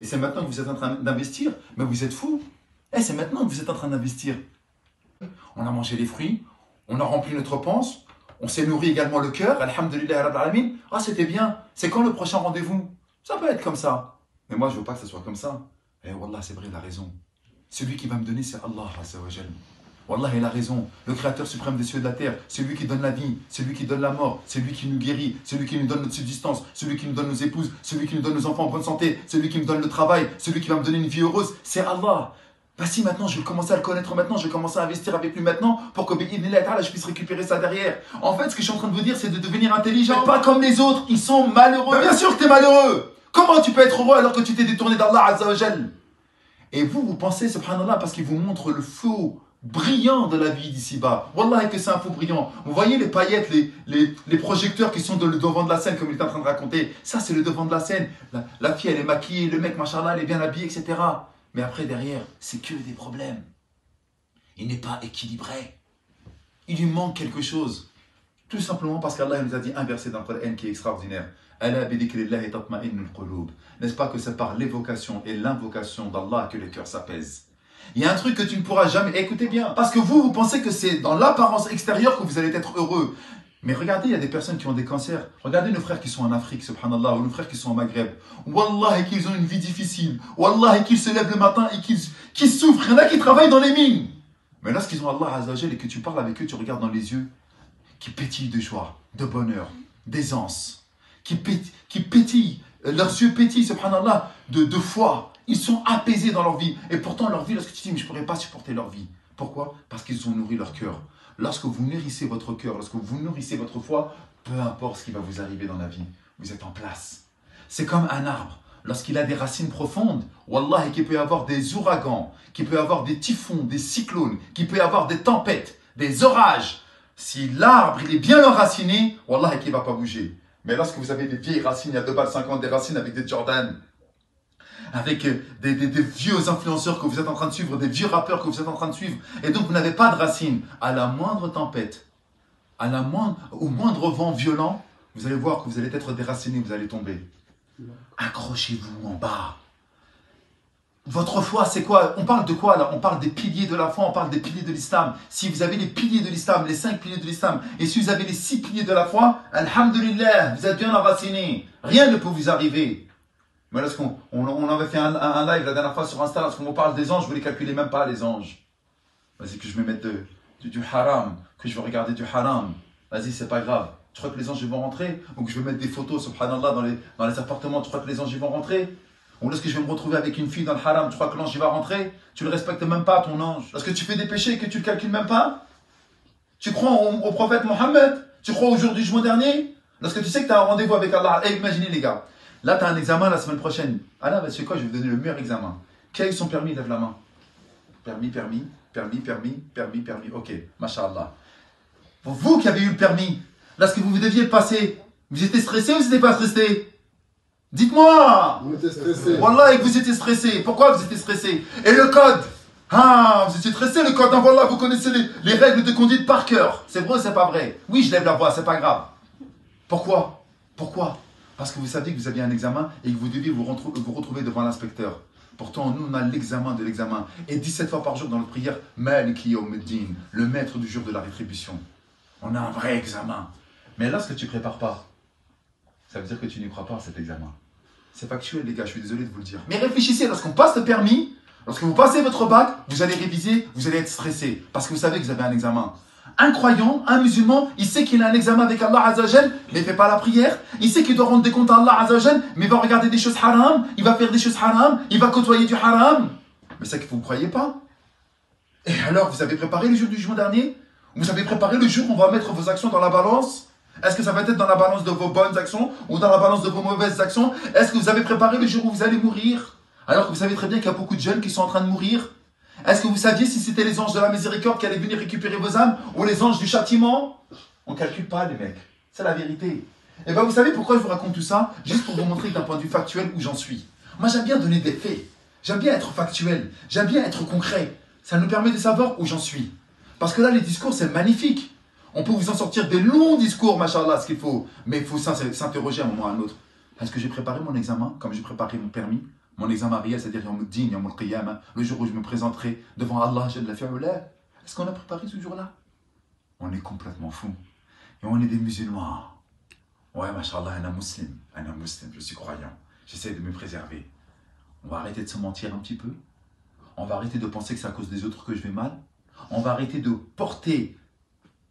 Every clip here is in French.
Et c'est maintenant que vous êtes en train d'investir. Mais vous êtes fous. Eh, c'est maintenant que vous êtes en train d'investir. On a mangé les fruits, on a rempli notre panse, on s'est nourri également le cœur. Alhamdulillah Rabbil Alamin. Ah, c'était bien. C'est quand le prochain rendez-vous? Ça peut être comme ça. Mais moi, je ne veux pas que ça soit comme ça. Eh, Wallah, c'est vrai, il a raison. Celui qui va me donner, c'est Allah Azza wa Jal. Wallah, il a raison. Le Créateur suprême des cieux et de la terre, c'est lui qui donne la vie, c'est lui qui donne la mort, c'est lui qui nous guérit, c'est lui qui nous donne notre subsistance, celui qui nous donne nos épouses, celui qui nous donne nos enfants en bonne santé, celui qui me donne le travail, celui qui va me donner une vie heureuse, c'est Allah. Bah si maintenant je vais commencer à le connaître maintenant, je vais commencer à investir avec lui maintenant pour que je puisse récupérer ça derrière. En fait, ce que je suis en train de vous dire, c'est de devenir intelligent. Pas comme les autres, ils sont malheureux. Bah bien sûr que tu es malheureux. Comment tu peux être heureux alors que tu t'es détourné d'Allah Azza wa Jal? Et vous pensez, subhanallah, parce qu'il vous montre le faux brillant de la vie d'ici-bas. Wallah, que c'est un faux brillant. Vous voyez les paillettes, les projecteurs qui sont dans le devant de la scène, comme il est en train de raconter. Ça, c'est le devant de la scène. La fille, elle est maquillée, le mec, machallah, elle est bien habillée, etc. Mais après, derrière, c'est que des problèmes. Il n'est pas équilibré. Il lui manque quelque chose. Tout simplement parce qu'Allah nous a dit un verset dans le Coran qui est extraordinaire. N'est-ce pas que c'est par l'évocation et l'invocation d'Allah que le cœur s'apaise? Il y a un truc que tu ne pourras jamais... Écoutez bien, parce que vous pensez que c'est dans l'apparence extérieure que vous allez être heureux. Mais regardez, il y a des personnes qui ont des cancers. Regardez nos frères qui sont en Afrique, subhanallah, ou nos frères qui sont au Maghreb. Wallah, qu'ils ont une vie difficile. Wallah, qu'ils se lèvent le matin et qu'ils souffrent. Il y en a qui travaillent dans les mines. Mais lorsqu'ils ont Allah Azza wa Jal et que tu parles avec eux, tu regardes dans les yeux, qui pétillent de joie, de bonheur, d'aisance, qui pétillent, leurs yeux pétillent, subhanallah, de foi. Ils sont apaisés dans leur vie. Et pourtant, leur vie, lorsque tu dis, mais je ne pourrais pas supporter leur vie. Pourquoi? Parce qu'ils ont nourri leur cœur. Lorsque vous nourrissez votre cœur, lorsque vous nourrissez votre foi, peu importe ce qui va vous arriver dans la vie, vous êtes en place. C'est comme un arbre. Lorsqu'il a des racines profondes, wallah, et qu'il peut y avoir des ouragans, qu'il peut y avoir des typhons, des cyclones, qu'il peut y avoir des tempêtes, des orages. Si l'arbre il est bien enraciné, wallah, et qu'il ne va pas bouger. Mais lorsque vous avez des vieilles racines, il y a 2 balles 50, des racines avec des Jordan, avec des vieux influenceurs que vous êtes en train de suivre, des vieux rappeurs que vous êtes en train de suivre, et donc vous n'avez pas de racines. À la moindre tempête, au moindre vent violent, vous allez voir que vous allez être déraciné, vous allez tomber. Accrochez-vous en bas. Votre foi, c'est quoi? On parle de quoi là? On parle des piliers de la foi, on parle des piliers de l'islam. Si vous avez les piliers de l'islam, les 5 piliers de l'islam, et si vous avez les 6 piliers de la foi, alhamdulillah, vous êtes bien enraciné. Rien ne peut vous arriver. Mais lorsqu'on avait fait un live la dernière fois sur Insta, lorsqu'on vous parle des anges, vous ne les calculez même pas, les anges. Vas-y, que je vais mettre du haram, que je vais regarder du haram. Vas-y, c'est pas grave. Tu crois que les anges vont rentrer? Ou que je vais mettre des photos, subhanallah, dans les appartements, tu crois que les anges vont rentrer? Ou lorsque je vais me retrouver avec une fille dans le haram, tu crois que l'ange va rentrer? Tu ne le respectes même pas, ton ange. Lorsque tu fais des péchés et que tu ne le calcules même pas? Tu crois au prophète Mohammed? Tu crois au jour du jugement dernier? Lorsque tu sais que tu as un rendez-vous avec Allah, imaginez les gars. Là, tu as un examen la semaine prochaine. Ah là, c'est quoi? Je vais vous donner le meilleur examen. Qui a eu son permis? Lève la main. Permis. Ok, masha'Allah. Vous qui avez eu le permis, lorsque vous deviez le passer, vous étiez stressé ou vous n'étiez pas stressé? Dites-moi! Vous étiez stressé. Wallah, et vous étiez stressé. Pourquoi vous étiez stressé? Et le code? Ah, vous étiez stressé, le code. Wallah, vous connaissez les règles de conduite par cœur. C'est vrai ou c'est pas vrai? Oui, je lève la voix, c'est pas grave. Pourquoi? Parce que vous saviez que vous aviez un examen et que vous deviez vous retrouver devant l'inspecteur. Pourtant, nous, on a l'examen de l'examen. Et 17 fois par jour dans notre prière, Maliki Yawmiddin, le maître du jour de la rétribution. On a un vrai examen. Mais là, ce que tu ne prépares pas, ça veut dire que tu n'y crois pas à cet examen. C'est factuel, les gars, je suis désolé de vous le dire. Mais réfléchissez, lorsqu'on passe le permis, lorsque vous passez votre bac, vous allez réviser, vous allez être stressé. Parce que vous savez que vous avez un examen. Un croyant, un musulman, il sait qu'il a un examen avec Allah Azza wa Jal, mais il ne fait pas la prière. Il sait qu'il doit rendre des comptes à Allah Azza wa Jal, mais il va regarder des choses haram, il va faire des choses haram, il va côtoyer du haram. Mais c'est que vous ne croyez pas. Et alors, vous avez préparé le jour du jugement dernier? Vous avez préparé le jour où on va mettre vos actions dans la balance? Est-ce que ça va être dans la balance de vos bonnes actions ou dans la balance de vos mauvaises actions? Est-ce que vous avez préparé le jour où vous allez mourir? Alors que vous savez très bien qu'il y a beaucoup de jeunes qui sont en train de mourir. Est-ce que vous saviez si c'était les anges de la miséricorde qui allaient venir récupérer vos âmes ou les anges du châtiment? On ne calcule pas, les mecs. C'est la vérité. Et bien, vous savez pourquoi je vous raconte tout ça? Juste pour vous montrer d'un point de vue factuel où j'en suis. Moi, j'aime bien donner des faits. J'aime bien être factuel. J'aime bien être concret. Ça nous permet de savoir où j'en suis. Parce que là, les discours, c'est magnifique. On peut vous en sortir des longs discours, machallah, ce qu'il faut. Mais il faut s'interroger à un moment ou à un autre. Est-ce que j'ai préparé mon examen comme j'ai préparé mon permis? Mon examen réel, c'est-à-dire Yawmuddin, Yawmul Qiyamah, le jour où je me présenterai devant Allah, Jalla fi'ala. Est-ce qu'on a préparé ce jour-là? On est complètement fou. Et on est des musulmans. Ouais, mashallah, un muslim, je suis croyant. J'essaie de me préserver. On va arrêter de se mentir un petit peu. On va arrêter de penser que c'est à cause des autres que je vais mal. On va arrêter de porter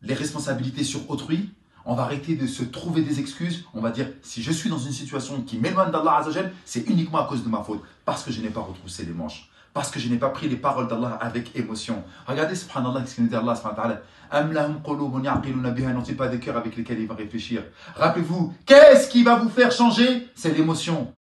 les responsabilités sur autrui. On va arrêter de se trouver des excuses. On va dire, si je suis dans une situation qui m'éloigne d'Allah Azzawajal, c'est uniquement à cause de ma faute. Parce que je n'ai pas retroussé les manches. Parce que je n'ai pas pris les paroles d'Allah avec émotion. Regardez, subhanallah, ce qu'il nous dit Allah, subhanahu wa ta'ala. Am lahum qulubun ya'qiluna biha, n'ont-ils pas des cœurs avec lesquels ils vont réfléchir? Rappelez-vous, qu'est-ce qui va vous faire changer? C'est l'émotion.